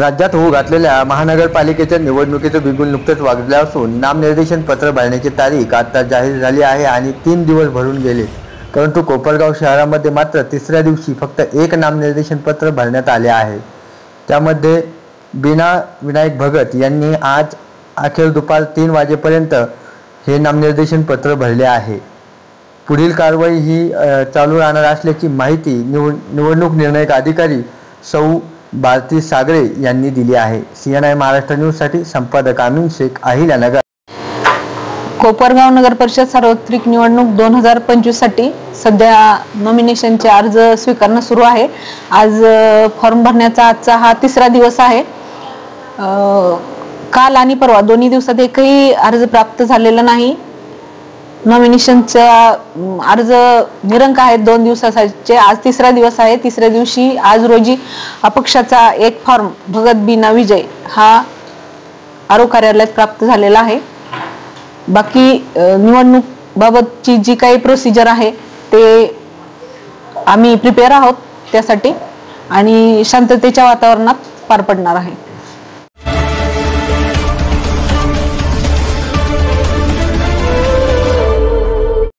राज्यात होऊ घातलेल्या महानगरपालिकेच्या निवडणुकीचं बिगुल नुकतंच वाजलं असून नामनिर्देशन पत्र भरण्याची तारीख आता जाहीर झाली आहे आणि 3 दिवस भरून गेले। परंतु कोपरगाव शहरामध्ये मात्र तिसऱ्या दिवशी फक्त एक नामनिर्देशन पत्र भरण्यात आले आहे। त्यामध्ये बीना विनायक भगत यांनी आज अखेर दुपार 3 वाजेपर्यंत हे नामनिर्देशन पत्र भरले आहे। पुढील कारवाई ही चालू राहणार असल्याची माहिती निवडणूक निर्णायक अधिकारी सौ भारती सागरे यांनी दिली आहे। CNI महाराष्ट्र न्यूजसाठी संपादक अमीन शेख, अहिल्यानगर। कोपरगाव नगर परिषद सार्वत्रिक निवडणूक 2025 साठी सध्या नॉमिनेशनचे अर्ज स्वीकारणं सुरू आहे। आज फॉर्म भरण्याचा आजचा हा तिसरा दिवस आहे। काल आणि परवा दोन्ही दिवसात एकही अर्ज प्राप्त झालेला नाही। नॉमिनेशनचा अर्ज निरंक आहेत 2 दिवसाचे। आज तिसरा दिवस आहे। तिसऱ्या दिवशी आज रोजी अपक्षाचा एक फॉर्म भगत बीना विजय हा आरो कार्यालयात प्राप्त झालेला आहे। बाकी निवडणूक बाबतची जी काही प्रोसिजर आहे ते आम्ही प्रिपेअर आहोत त्यासाठी आणि शांततेच्या वातावरणात पार पडणार आहे।